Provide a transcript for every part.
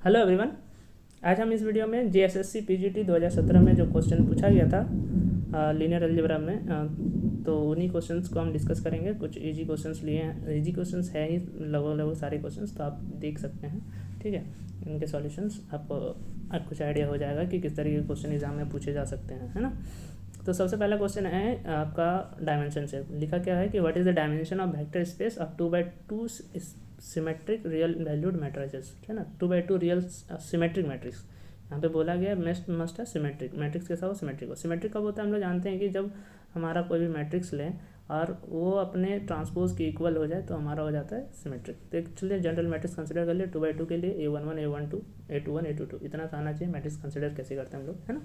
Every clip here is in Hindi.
Hello everyone. आज हम इस वीडियो में जीएसएससी पीजीटी 2017 में जो क्वेश्चन पूछा गया था लीनियर अलजेब्रा में तो उन्हीं क्वेश्चंस को हम डिस्कस करेंगे। कुछ इजी क्वेश्चंस लिए हैं, इजी क्वेश्चंस है ही लगभग सारे क्वेश्चंस, तो आप देख सकते हैं। ठीक है, इनके सॉल्यूशंस आपको कुछ आइडिया हो जाएगा कि किस तरीके के क्वेश्चन एग्जाम में पूछे जा सकते हैं, है ना। तो सबसे पहला क्वेश्चन है आपका डायमेंशन से। लिखा क्या है कि what is the dimension of vector space of 2x2 symmetric real valued matrices, है ना। 2x2 रियल सिमेट्रिक मैट्रिक्स यहाँ पे बोला गया मस्ट है सिमेट्रिक। मैट्रिक्स कैसा हो? सिमेट्रिक हो। सिमेट्रिक कब होता है? हम लोग जानते हैं कि जब हमारा कोई भी मैट्रिक्स लें और वो अपने ट्रांसपोज के इक्वल हो जाए तो हमारा हो जाता है सिमेट्रिक। तो एक्चुअली जनरल मैट्रिक्स कंसिडर कर लिए 2x2 के लिए A11 A12 A21 A22 इतना तो आना चाहिए। मैट्रिक्स कंसिडर कैसे करते हैं हम लोग, है ना।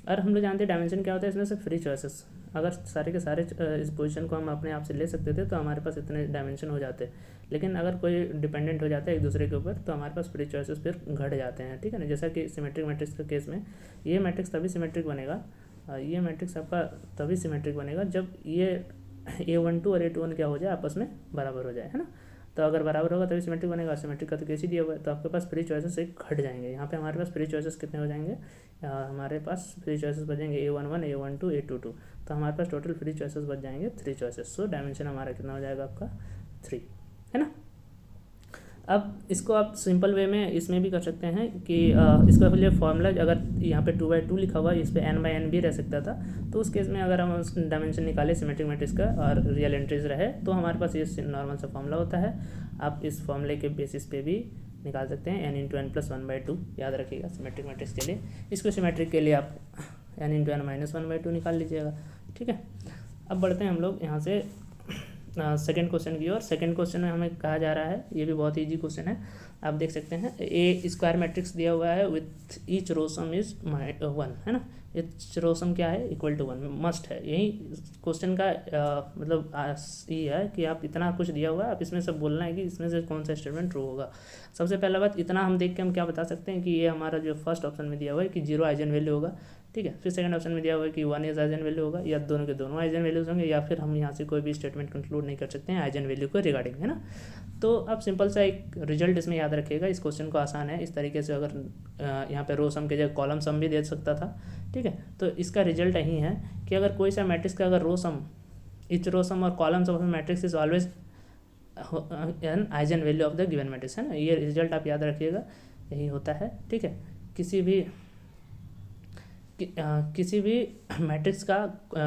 और हम लोग जानते हैं डायमेंशन क्या होता है, इसमें से फ्री चॉइसेस। अगर सारे के सारे इस पोजीशन को हम अपने आप से ले सकते थे तो हमारे पास इतने डायमेंशन हो जाते, लेकिन अगर कोई डिपेंडेंट हो जाता है एक दूसरे के ऊपर तो हमारे पास फ्री चॉइसेस फिर घट जाते हैं। ठीक है ना। जैसा कि सिमेट्रिक मैट्रिक्स के केस में ये मैट्रिक्स तभी सिमेट्रिक बनेगा, ये मैट्रिक्स आपका तभी सिमेट्रिक बनेगा जब ये A12 और A21 क्या हो जाए, आपस में बराबर हो जाए, है ना। तो अगर बराबर होगा तभी सिमेट्रिक बनेगा। सिमेट्रिक का तो केस ही दिया हुआ है, तो आपके पास फ्री चॉइसेस एक घट जाएंगे। यहाँ पे हमारे पास फ्री चॉइसेस कितने हो जाएंगे? हमारे पास फ्री चॉइसेस बचेंगे A11 A12 A22, तो हमारे पास टोटल फ्री चॉइसेस बच जाएंगे 3 चॉइसेस। सो डायमेंशन हमारा कितना हो जाएगा? आपका 3, है ना। अब इसको आप सिंपल वे में इसमें भी कर सकते हैं कि इसका लिए फॉर्मूला, अगर यहाँ पे 2x2 लिखा हुआ है, इस पर n/n भी रह सकता था, तो उस केस में अगर हम उस डायमेंशन निकालें सिमेट्रिक मैट्रिक्स का और रियल एंट्रीज रहे तो हमारे पास ये नॉर्मल सा फॉर्मूला होता है। आप इस फॉर्मूले के बेसिस पे भी निकाल सकते हैं n × n + 1/2, याद रखिएगा सिमेट्रिक मैट्रिक्स के लिए। इसको सिमेट्रिक के लिए आप n × n - 1/2 निकाल लीजिएगा। ठीक है, अब बढ़ते हैं हम लोग यहाँ से सेकेंड क्वेश्चन की ओर। सेकेंड क्वेश्चन में हमें कहा जा रहा है, ये भी बहुत ईजी क्वेश्चन है, आप देख सकते हैं। ए स्क्वायर मैट्रिक्स दिया हुआ है with each row sum is 1, है ना। ईच रो सम क्या है? = 1 मस्ट है। यही क्वेश्चन का मतलब ये है कि आप इतना कुछ दिया हुआ है, आप इसमें से बोलना है कि इसमें से कौन सा स्टेटमेंट ट्रू होगा। सबसे पहला बात, इतना हम देख के हम क्या बता सकते हैं कि ये हमारा जो फर्स्ट ऑप्शन में दिया हुआ है कि 0 आइजन वैल्यू होगा। ठीक है, फिर सेकंड ऑप्शन में दिया हुआ है कि 1 इज आइजन वैल्यू होगा, या दोनों के दोनों आइजन वैल्यूज होंगे, या फिर हम यहाँ से कोई भी स्टेटमेंट कंक्लूड नहीं कर सकते हैं आइजन वैल्यू को रिगार्डिंग, है ना। तो अब सिंपल सा एक रिजल्ट इसमें याद रखिएगा। इस क्वेश्चन को आसान है इस तरीके से, अगर यहाँ पे रो सम के जगह कॉलम सम भी दे सकता था। ठीक है, तो इसका रिजल्ट यही है कि अगर कोई सा मैट्रिक्स का अगर रो सम, ईच रो सम और column sum of matrix is always an eigenvalue of the given matrix, है ना। ये रिजल्ट आप याद रखिएगा, यही होता है। ठीक है, किसी भी मैट्रिक्स का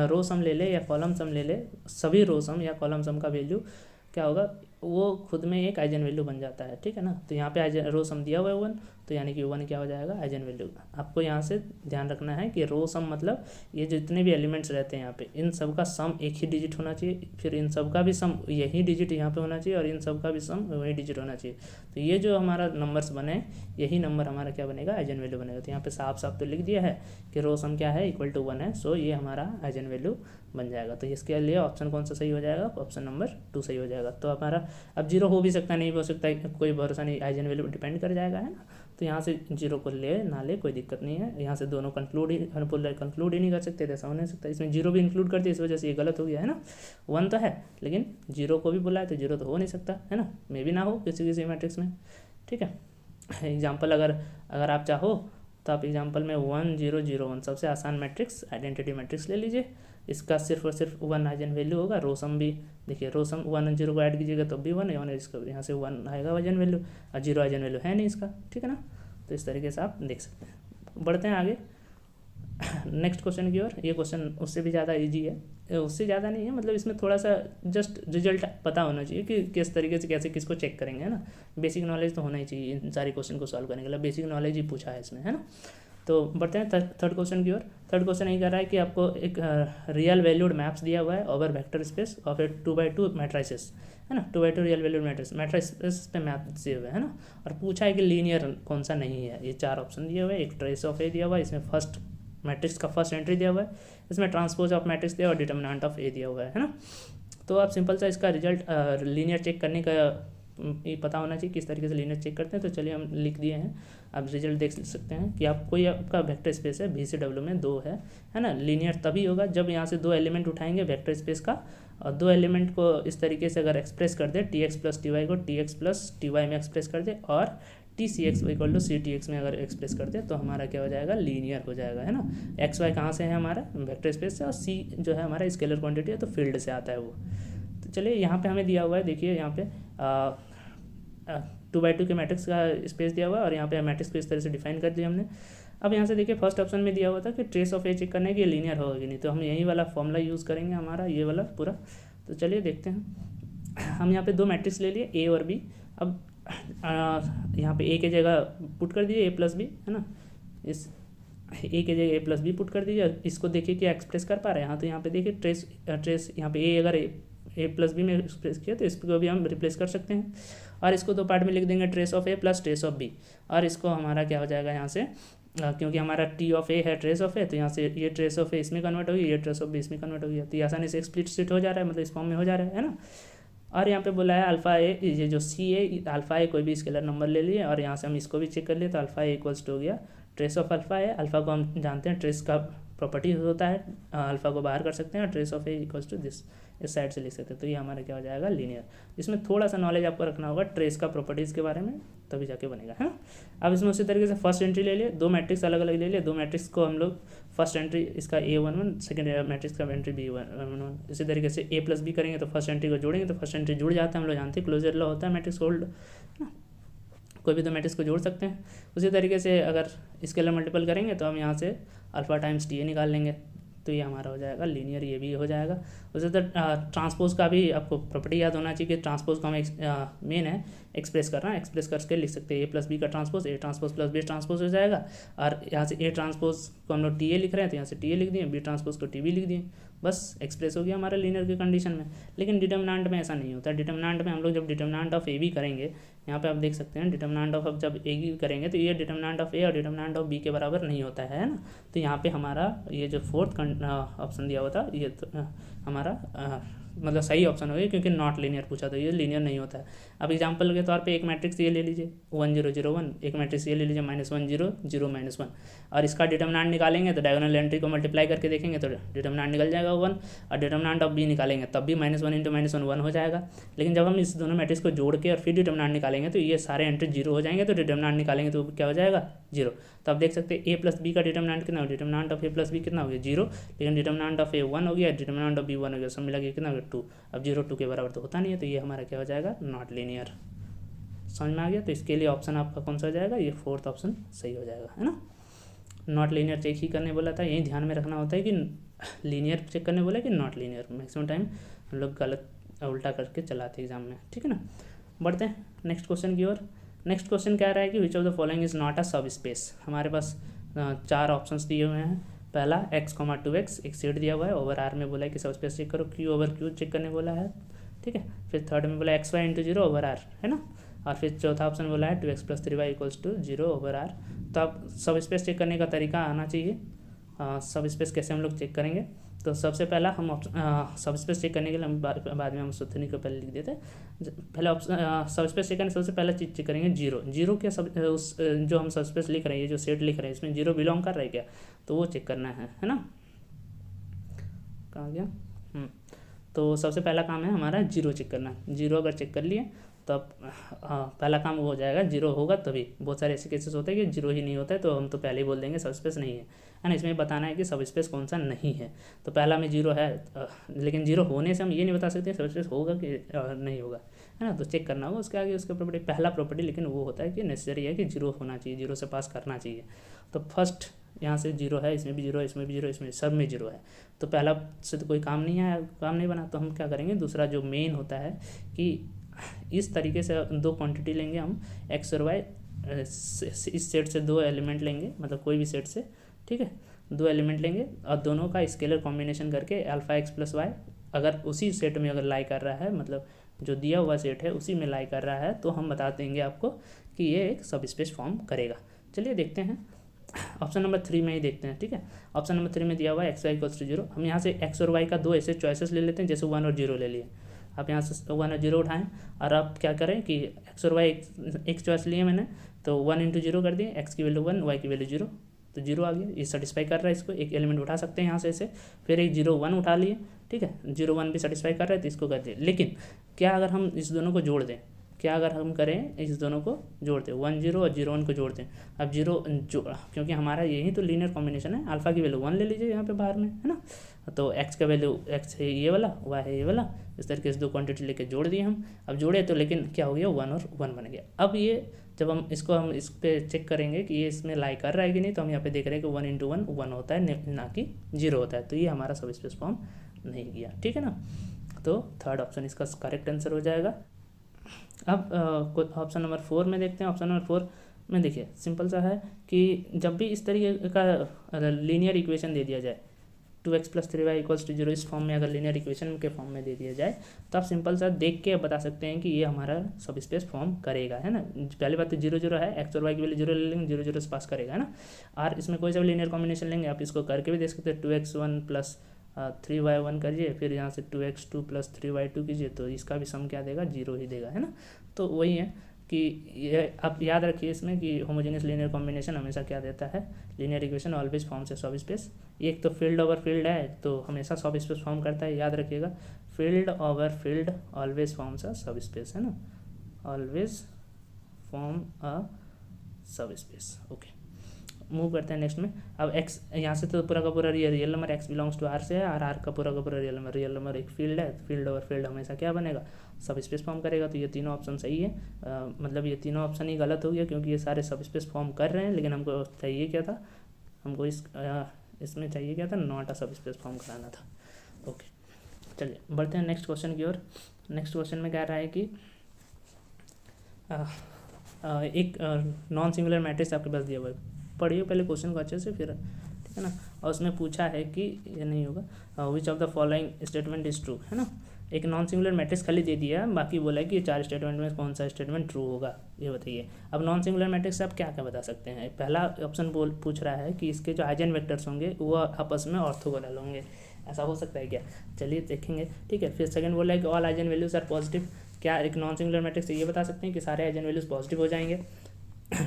रो सम ले ले या कॉलम सम ले ले, सभी रो सम या कॉलम सम का वैल्यू क्या होगा? वो खुद में एक आइजन वैल्यू बन जाता है। ठीक है ना। तो यहाँ पे आइजन रो सम दिया हुआ है 1, तो यानी कि 1 क्या हो जाएगा? Eigen value. आपको यहाँ से ध्यान रखना है कि रो सम मतलब ये जितने भी एलिमेंट्स रहते हैं यहाँ पे, इन सब का सम एक ही डिजिट होना चाहिए, फिर इन सब का भी सम यही डिजिट यहाँ पे होना चाहिए, और इन सब का भी सम वही डिजिट होना चाहिए। तो ये जो हमारा नंबर्स बने, यही नंबर हमारा क्या बनेगा? आइजन वैल्यू बनेगा। तो यहाँ पे साफ साफ तो लिख दिया है कि रो सम क्या है? = 1 है। सो ये हमारा आइजन वैल्यू बन जाएगा। तो इसके लिए ऑप्शन कौन सा सही हो जाएगा? ऑप्शन नंबर 2 सही हो जाएगा। तो हमारा अब 0 हो भी सकता है, नहीं भी हो सकता है, कोई भरोसा नहीं, आइजन वैल्यू डिपेंड कर जाएगा, है ना। तो यहाँ से 0 को ले ना ले कोई दिक्कत नहीं है। यहाँ से दोनों कंक्लूड ही नहीं कर सकते, ऐसा हो नहीं सकता। इसमें 0 भी इंक्लूड कर दिया, इस वजह से ये गलत हो गया, है ना। 1 तो है लेकिन 0 को भी बोला है तो 0 तो हो नहीं सकता, है ना। मे भी ना हो किसी मैट्रिक्स में। ठीक है, एग्जाम्पल अगर आप चाहो तो आप एग्जाम्पल में 1 0 0 1 सबसे आसान मैट्रिक्स आइडेंटिटी मैट्रिक्स ले लीजिए। इसका सिर्फ और सिर्फ 1 आइजन वैल्यू होगा। रो सम भी देखिए, रो सम 1 और 0 को ऐड कीजिएगा तो भी 1 है, इसका यहाँ से 1 आएगा आइजन वैल्यू, और 0 आइजन वैल्यू है नहीं इसका। ठीक है ना। तो इस तरीके से आप देख सकते हैं। बढ़ते हैं आगे नेक्स्ट क्वेश्चन की ओर। ये क्वेश्चन उससे भी ज़्यादा इजी है, उससे ज़्यादा नहीं है, मतलब इसमें थोड़ा सा जस्ट रिजल्ट पता होना चाहिए कि किस तरीके से कैसे किसको चेक करेंगे, है ना। बेसिक नॉलेज तो होना ही चाहिए इन सारी क्वेश्चन को सॉल्व करने के लिए, बेसिक नॉलेज ही पूछा है इसमें, है ना। तो बढ़ते हैं थर्ड क्वेश्चन की ओर। थर्ड क्वेश्चन यही कर रहा है कि आपको एक रियल वैल्यूड मैप्स दिया हुआ है over vector space of A 2x2 matrices, है ना। 2x2 रियल वैल्यूड मैट्रिसेस पे मैप दिए हुए है ना, और पूछा है कि लीनियर कौन सा नहीं है। ये 4 ऑप्शन दिए हुए हैं, एक ट्रेस ऑफ ए दिया हुआ है, इसमें फर्स्ट मैट्रिक्स का फर्स्ट एंट्री दिया हुआ है, इसमें ट्रांसपोज ऑफ मैट्रिक्स दिया हुआ है, डिटर्मिनेंट ऑफ ए दिया हुआ है ना। तो आप सिंपल सा इसका रिजल्ट लीनियर चेक करने का ये पता होना चाहिए किस तरीके से लीनियर चेक करते हैं। तो चलिए हम लिख दिए हैं, आप रिजल्ट देख सकते हैं कि आपको ये आपका वेक्टर स्पेस है, V से W में 2 है ना। लीनियर तभी होगा जब यहाँ से 2 एलिमेंट उठाएंगे वेक्टर स्पेस का, और 2 एलिमेंट को इस तरीके से अगर एक्सप्रेस कर दे, TX + TY को TX + TY में एक्सप्रेस कर दे, और T C X equal to C T X में अगर एक्सप्रेस करते हैं तो हमारा क्या हो जाएगा, लीनियर हो जाएगा, है ना। एक्स वाई कहाँ से है हमारा, वेक्टर स्पेस से, और सी जो है हमारा स्केलर क्वांटिटी है तो फील्ड से आता है वो। तो चलिए यहाँ पे हमें दिया हुआ है, देखिए यहाँ पे 2x2 के मैट्रिक्स का स्पेस दिया हुआ है और यहाँ पे मैट्रिक्स को इस तरह से डिफाइन कर दिया हमने। अब यहाँ से देखिए फर्स्ट ऑप्शन में दिया हुआ था कि ट्रेस ऑफ ए चेक करने के लीनियर होगा कि नहीं, तो हम यही वाला फॉर्मूला यूज़ करेंगे हमारा, ये वाला पूरा। तो चलिए देखते हैं। हम यहाँ पे दो मैट्रिक्स ले लिए, ए और बी। अब यहाँ पे ए के जगह पुट कर दीजिए ए प्लस बी, है ना। इस ए के जगह ए प्लस बी पुट कर दीजिए। इसको देखिए क्या एक्सप्रेस कर पा रहे हैं। हाँ, तो यहाँ पे देखिए ट्रेस यहाँ पे ए अगर ए प्लस बी में एक्सप्रेस किया तो इसको भी हम रिप्लेस कर सकते हैं, और इसको दो पार्ट में लिख देंगे, trace of A plus trace of B. और इसको हमारा क्या हो जाएगा यहाँ से, क्योंकि हमारा टी ऑफ ए है ट्रेस ऑफ ए, तो यहाँ से ये ट्रेस ऑफ ए इसमें कन्वर्ट होगी, ये ट्रेस ऑफ बी इसमें कन्वर्ट होगी, तो ये आसानी से एक्सप्लिसिट हो जा रहा है, मतलब इस फॉर्म में हो जा रहा है ना। और यहाँ पे बोला है अल्फा ए, ये जो सी ए अल्फा ए कोई भी स्केलर नंबर ले लिए, और यहाँ से हम इसको भी चेक कर लिए, तो अल्फा ए इक्वल्स टू हो गया trace of alpha A. Alpha को हम जानते हैं ट्रेस का प्रॉपर्टी होता है, अल्फा को बाहर कर सकते हैं, और trace of A equals to this, इस साइड से लिख सकते हैं। तो ये हमारा क्या हो जाएगा, लीनियर। इसमें थोड़ा सा नॉलेज आपको रखना होगा ट्रेस का प्रॉपर्टीज़ के बारे में, तभी जाके बनेगा, है ना। अब इसमें उसी तरीके से फर्स्ट एंट्री ले लिए, दो मैट्रिक्स अलग अलग ले लिए, दो मैट्रिक्स को हम लोग फर्स्ट एंट्री इसका A11, सेकेंड मैट्रिक्स का एंट्री B11। इसी तरीके से A प्लस बी करेंगे तो फर्स्ट एंट्री को जोड़ेंगे, तो फर्स्ट एंट्री जुड़ जाता है, हम लोग जानते हैं क्लोजर लॉ होता है मैट्रिक्स होल्ड, है ना। कोई भी दो मैट्रिक्स को जोड़ सकते हैं। उसी तरीके से अगर स्केलर मल्टीपल करेंगे तो हम यहाँ से अल्फा टाइम्स टी ए निकाल लेंगे, तो ये हमारा हो जाएगा लीनियर, ये भी हो जाएगा। उसी तरह ट्रांसपोज का भी आपको प्रॉपर्टी याद होना चाहिए कि ट्रांसपोज का हम मेन है एक्सप्रेस करना, एक्सप्रेस करके लिख सकते हैं ए प्लस बी का transpose, A transpose plus B transpose हो जाएगा। और यहाँ से ए ट्रांसपोज को हम लोग टी ए लिख रहे हैं तो यहाँ से टी ए लिख दिए, बी ट्रांसपोज को टी बी लिख दिए, बस एक्सप्रेस हो गया हमारा लीनियर की कंडीशन में। लेकिन डिटर्मिनेंट में ऐसा नहीं होता। डिटर्मिनेंट में हम लोग जब डिटर्मिनेंट ऑफ ए बी करेंगे, यहाँ पे आप देख सकते हैं डिटर्मिनेंट ऑफ जब ए बी करेंगे तो ये डिटर्मिनेंट ऑफ ए और डिटर्मिनेंट ऑफ बी के बराबर नहीं होता है ना। तो यहाँ पे हमारा ये जो फोर्थ ऑप्शन दिया हुआ था ये तो हमारा मतलब सही ऑप्शन हो गया, क्योंकि नॉट लीनियर पूछा, तो ये लीनियर नहीं होता है। अब एग्जांपल के तौर पे एक मैट्रिक्स ये ले लीजिए 1 0 0 1, एक मैट्रिक्स ये ले लीजिए -1 0 0 -1, और इसका डिटर्मिनेंट निकालेंगे तो डायगोनल एंट्री को मल्टीप्लाई करके देखेंगे तो डिटर्मिनेंट निकल जाएगा 1, और डिटर्मिनेंट ऑफ बी निकालेंगे तब भी -1 × -1 1 हो जाएगा। लेकिन जब हम इस दोनों मैट्रिक्स को जोड़ के और फिर डिटर्मिनेंट निकालेंगे तो ये सारे एंट्री 0 हो जाएंगे, तो डिटर्मिनेंट निकालेंगे तो क्या हो जाएगा 0। तो आप देख सकते हैं ए प्लस बी का डिटर्मिनेंट कितना हो, determinant of A plus B कितना हो गया 0, लेकिन डिटर्मिनेंट ऑफ ए 1 हो गया, डिटर्मिनेंट ऑफ बी 1 हो गया, सब मिला के कितना हो गया 2। अब 0 2 के बराबर तो होता नहीं है, तो ये हमारा क्या हो जाएगा नॉट लीनियर। समझ में आ गया। तो इसके लिए ऑप्शन आपका कौन सा हो जाएगा, ये फोर्थ ऑप्शन सही हो जाएगा, है ना। नॉट लीनियर चेक ही करने बोला था, यही ध्यान में रखना होता है कि लीनियर चेक करने बोला कि नॉट लीनियर। मैक्सिमम टाइम हम लोग गलत उल्टा करके चलाते एग्जाम में, ठीक है ना। बढ़ते हैं नेक्स्ट क्वेश्चन की ओर। नेक्स्ट क्वेश्चन क्या रहा है कि which of the following is not a सब स्पेस। हमारे पास 4 ऑप्शंस दिए हुए हैं। पहला x, 2x एक सेट दिया हुआ है, ओवर आर में बोला है कि सब स्पेस चेक करो, q ओवर q चेक करने बोला है, ठीक है। फिर थर्ड में बोला xy × 0 ओवर आर, है ना। और फिर चौथा ऑप्शन बोला है 2x + 3y = 0 ओवर आर। तो अब सब स्पेस चेक करने का तरीका आना चाहिए। सब स्पेस कैसे हम लोग चेक करेंगे, तो सबसे पहला हम सब स्पेस चेक करने के लिए हम बाद में हम सूत्रनी को पहले लिख देते हैं। पहले सब स्पेस चेक करने सबसे पहला चीज़ चेक करेंगे जीरो के सब उस जो हम सब स्पेस लिख रहे हैं, ये जो सेट लिख रहे हैं इसमें 0 बिलोंग कर रहा है क्या, तो वो चेक करना है ना। कहाँ गया, तो सबसे पहला काम है हमारा 0 चेक करना। 0 अगर चेक कर लिए तो अब पहला काम वो हो जाएगा, 0 होगा तभी। बहुत सारे ऐसे केसेस होते हैं कि 0 ही नहीं होता है, तो हम तो पहले ही बोल देंगे सब स्पेस नहीं है ना। इसमें बताना है कि सब स्पेस कौन सा नहीं है। तो पहला में 0 है, लेकिन 0 होने से हम ये नहीं बता सकते सब स्पेस होगा कि नहीं होगा, है ना। तो चेक करना होगा उसके आगे उसका प्रॉपर्टी, पहला प्रॉपर्टी लेकिन वो होता है कि नेसेसरी है कि 0 होना चाहिए, 0 से पास करना चाहिए। तो फर्स्ट यहाँ से 0 है, इसमें भी 0 है, इसमें भी 0 है, इसमें सब में 0 है, तो पहला से तो कोई काम नहीं है, काम नहीं बना। तो हम क्या करेंगे, दूसरा जो मेन होता है कि इस तरीके से 2 क्वांटिटी लेंगे हम x और y, इस सेट से 2 एलिमेंट लेंगे, मतलब कोई भी सेट से, ठीक है, 2 एलिमेंट लेंगे और दोनों का स्केलर कॉम्बिनेशन करके अल्फा x + y अगर उसी सेट में अगर लाई कर रहा है, मतलब जो दिया हुआ सेट है उसी में लाई कर रहा है, तो हम बता देंगे आपको कि ये एक सब स्पेस फॉर्म करेगा। चलिए देखते हैं, ऑप्शन नंबर 3 में ही देखते हैं, ठीक है। ऑप्शन नंबर 3 में दिया हुआ है xy = 0। हम यहाँ से x और y का 2 ऐसे चॉइसेस ले लेते हैं, जैसे 1 और 0 ले लिए। आप यहाँ से 1 और 0 उठाएं और आप क्या करें कि x और y एक चॉइस लिए मैंने, तो 1 × 0 कर दिए, x की वैल्यू 1, y की वैल्यू 0, तो 0 आ गया। ये सेटिस्फाई कर रहा है इसको, एक एलिमेंट उठा सकते हैं यहाँ से ऐसे। फिर एक 0 1 उठा लिए, ठीक है, 0 1 भी सेटिस्फाई कर रहा है तो इसको कर दिए। लेकिन क्या अगर हम इस दोनों को जोड़ दें, क्या अगर हम करें इस दोनों को जोड़ते हैं 1 0 और 0 1 को जोड़ते हैं। अब क्योंकि हमारा यही तो लीनियर कॉम्बिनेशन है, अल्फ़ा की वैल्यू 1 ले लीजिए यहाँ पे बाहर में, है ना। तो x का वैल्यू x है ये वाला, y है ये वाला, इस तरीके से दो क्वांटिटी लेके जोड़ दिए हम। अब जोड़े तो लेकिन क्या हो गया 1 और 1 बन गया। अब ये जब हम इस पर चेक करेंगे कि ये इसमें लाई कर रहा है कि नहीं, तो हम यहाँ पे देख रहे हैं कि 1 × 1 1 होता है, ना कि 0 होता है। तो ये हमारा सब स्पेस फॉर्म नहीं किया, ठीक है ना। तो थर्ड ऑप्शन इसका करेक्ट आंसर हो जाएगा। अब ऑप्शन नंबर 4 में देखते हैं। ऑप्शन नंबर 4 में देखिए सिंपल सा है कि जब भी इस तरीके का लीनियर इक्वेशन दे दिया जाए 2x + 3y = 0, इस फॉर्म में अगर लीनियर इक्वेशन के फॉर्म में दे दिया जाए तो आप सिंपल सा देख के बता सकते हैं कि ये हमारा सब स्पेस फॉर्म करेगा, है ना। पहली बात तो 0 0 है, x और y की वैल्यू 0 ले लेंगे, 0 0 से पास करेगा, है ना। और इसमें कोई सा भी लीनियर कॉम्बिनेशन लेंगे, आप इसको करके भी देख सकते हैं। 2x1 + 3y1 करिए, फिर यहाँ से 2x2 + 3y2 कीजिए, तो इसका भी सम क्या देगा, 0 ही देगा, है ना। तो वही है कि ये आप याद रखिए इसमें कि होमोजेनियस लीनियर कॉम्बिनेशन हमेशा क्या देता है, linear equation always forms a सब स्पेस। एक तो फील्ड ओवर फील्ड है तो हमेशा सब स्पेस फॉर्म करता है, याद रखिएगा। Field over field always forms a सब स्पेस, है ना, ऑलवेज फॉर्म अ सब स्पेस। ओके, मूव करते हैं नेक्स्ट में। अब x यहाँ से तो पूरा का पूरा real number x belongs to R से है, और R का पूरा रियल नंबर एक फील्ड है। फील्ड ओवर फील्ड हमेशा क्या बनेगा, सब स्पेस फॉर्म करेगा। तो ये तीनों ऑप्शन सही है, मतलब ये तीनों ऑप्शन ही गलत हो गया क्योंकि ये सारे सब स्पेस फॉर्म कर रहे हैं, लेकिन हमको चाहिए क्या था, हमको इसमें चाहिए क्या था, नॉट अ सब स्पेस फॉर्म कराना था। ओके, चलिए बढ़ते हैं नेक्स्ट क्वेश्चन की ओर। नेक्स्ट क्वेश्चन में कह रहा है कि एक नॉन सिंगुलर मैट्रिक्स आपके पास दिया हुआ है, पढ़िए पहले क्वेश्चन को अच्छे से, फिर ठीक है ना। और उसमें पूछा है कि ये नहीं होगा, which of the following statement is true, है ना। एक नॉन सिंगुलर मैट्रिक्स खाली दे दिया है, बाकी बोला है कि 4 स्टेटमेंट में कौन सा स्टेटमेंट ट्रू होगा, ये बताइए। अब नॉन सिंगुलर मैट्रिक्स से आप क्या क्या बता सकते हैं। पहला ऑप्शन पूछ रहा है कि इसके जो आइजन वेक्टर्स होंगे वो आपस में ऑर्थोगोनल होंगे, ऐसा हो सकता है क्या, चलिए देखेंगे, ठीक है। फिर सेकंड बोला है कि all eigenvalues are positive. क्या एक नॉन सिंगुलर मैट्रिक्स से ये बता सकते हैं कि सारे आइजन वैल्यूज पॉजिटिव हो जाएंगे,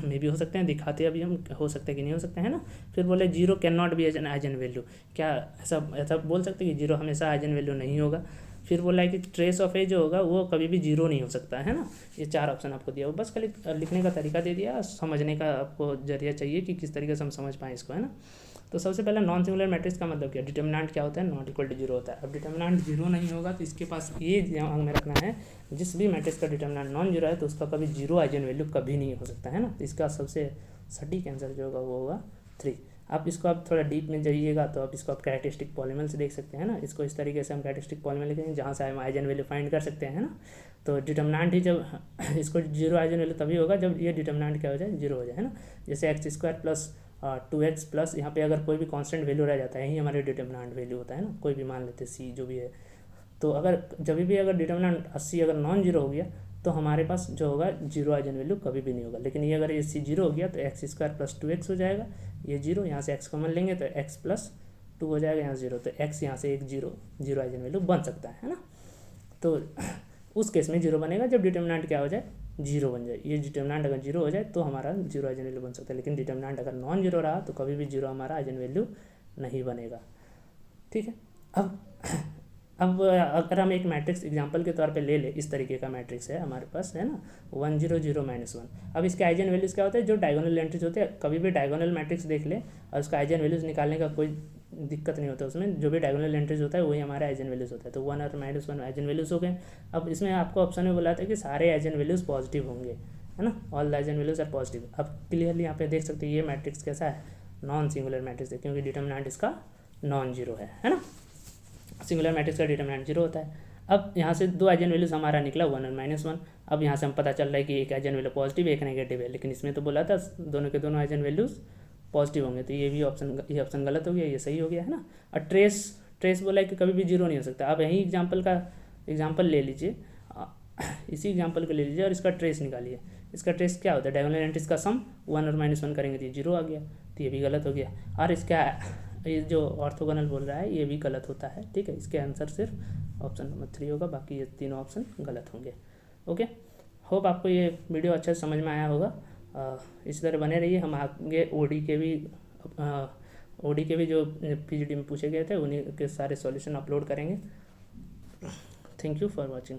मे भी हो सकते हैं, दिखाते अभी हम हो सकते हैं कि नहीं हो सकते, है ना। फिर बोले 0 can not be an eigenvalue, क्या ऐसा बोल सकते हैं कि 0 हमेशा आइजन वैल्यू नहीं होगा। फिर बोला है कि ट्रेस ऑफ ए जो होगा वो कभी भी 0 नहीं हो सकता, है ना। ये 4 ऑप्शन आपको दिया, बस खाली लिखने का तरीका दे दिया, समझने का आपको जरिया चाहिए कि किस तरीके से हम समझ पाएँ इसको, है ना। तो सबसे पहले नॉन सिंगुलर मैट्रिक्स का मतलब क्या, डिटर्मिनेंट क्या होता है, नॉट इक्वल टू 0 होता है। अब डिटर्मिनेंट 0 नहीं होगा तो इसके पास ये दिमाग में रखना है, जिस भी मैट्रिक्स का डिटर्मिनेंट नॉन 0 है तो उसका कभी 0 आइजन वैल्यू कभी नहीं हो सकता, है ना। तो इसका सबसे सटीक आंसर जो होगा वो होगा 3। आप इसको आप थोड़ा डीप में जाइएगा तो आप इसको आप कैरेक्टरिस्टिक पॉलीनॉमियल से देख सकते हैं ना। इसको इस तरीके से हम कैरेक्टरिस्टिक पॉलीनॉमियल लिखेंगे जहाँ से हम आइजन वैल्यू फाइंड कर सकते हैं ना। तो डिटर्मिनेंट ही जब इसको 0 आइजन वैल्यू तभी होगा जब ये डिटर्मिनेंट क्या हो जाए, 0 हो जाए, है ना। जैसे x² + 2x प्लस यहाँ पे अगर कोई भी कांस्टेंट वैल्यू रह जाता है, यही हमारे डिटर्मिनेंट वैल्यू होता है ना, कोई भी मान लेते c जो भी है। तो अगर जब भी अगर डिटर्मिनेंट 80 अगर नॉन 0 हो गया तो हमारे पास जो होगा 0 आइजन वैल्यू कभी भी नहीं होगा। लेकिन ये अगर ये c 0 हो गया तो x² + 2x हो जाएगा, ये 0, यहाँ से x कॉमन लेंगे तो x + 2 हो जाएगा, यहाँ 0, तो x यहाँ से एक 0 आइजन वैल्यू बन सकता है ना। तो उस केस में 0 बनेगा जब डिटर्मिनेंट क्या हो जाए, 0 बन जाए। ये डिटर्मिनेंट अगर 0 हो जाए तो हमारा 0 आइजन वैल्यू बन सकता है, लेकिन डिटर्मिनेंट अगर नॉन 0 रहा तो कभी भी 0 हमारा आइजन वैल्यू नहीं बनेगा, ठीक है। अब अगर हम एक मैट्रिक्स एग्जांपल के तौर पे ले ले, इस तरीके का मैट्रिक्स है हमारे पास, है ना, 1 0 0 -1। अब इसके आइजन वैल्यूज़ क्या होते हैं, जो डायगोनल एंट्रीज होते हैं, कभी भी डायगोनल मैट्रिक्स देख ले और उसका आइजन वैल्यूज़ निकालने का कोई दिक्कत नहीं होता उसमें, जो भी डायगोनल एंट्रीज होता है वही हमारे आइजन वैल्यूज़ होता है। तो 1 और -1 आइजन वैल्यूज़ हो गए। अब इसमें आपको ऑप्शन में बोला था कि सारे आइजन वैल्यूज़ पॉजिटिव होंगे, है ना, all eigenvalues are positive. अब क्लियरली यहाँ पे देख सकते हैं ये मैट्रिक्स कैसा है, नॉन सिंगुलर मैट्रिक्स है, क्योंकि डिटर्मिनेंट इसका नॉन 0 है ना। सिंगुलर मैट्रिक्स का डिटर्मिनेंट 0 होता है। अब यहाँ से 2 आइजन वैल्यूज़ हमारा निकला 1 और -1। अब यहाँ से हम पता चल रहा है कि एक आइजन वैल्यू पॉजिटिव एक नेगेटिव है, लेकिन इसमें तो बोला था दोनों के दोनों आइजन वैल्यूज़ पॉजिटिव होंगे, तो ये ऑप्शन गलत हो गया, ये सही हो गया, है ना। और ट्रेस बोला है कि कभी भी 0 नहीं हो सकता। अब यही एग्जाम्पल ले लीजिए, इसी एग्जाम्पल को ले लीजिए और इसका ट्रेस निकालिए। इसका ट्रेस क्या होता है, डायगोनल एंट्रीज का सम 1 और -1 करेंगे तो ये 0 आ गया, तो ये भी गलत हो गया। और इसका ये जो ऑर्थोगोनल बोल रहा है ये भी गलत होता है, ठीक है। इसके आंसर सिर्फ ऑप्शन नंबर 3 होगा, बाकी ये तीनों ऑप्शन गलत होंगे। ओके, होप आपको ये वीडियो अच्छे से समझ में आया होगा। इसी तरह बने रहिए, हम आगे ओडी के भी जो पीजीटी में पूछे गए थे उन्हीं के सारे सॉल्यूशन अपलोड करेंगे। Thank you for watching.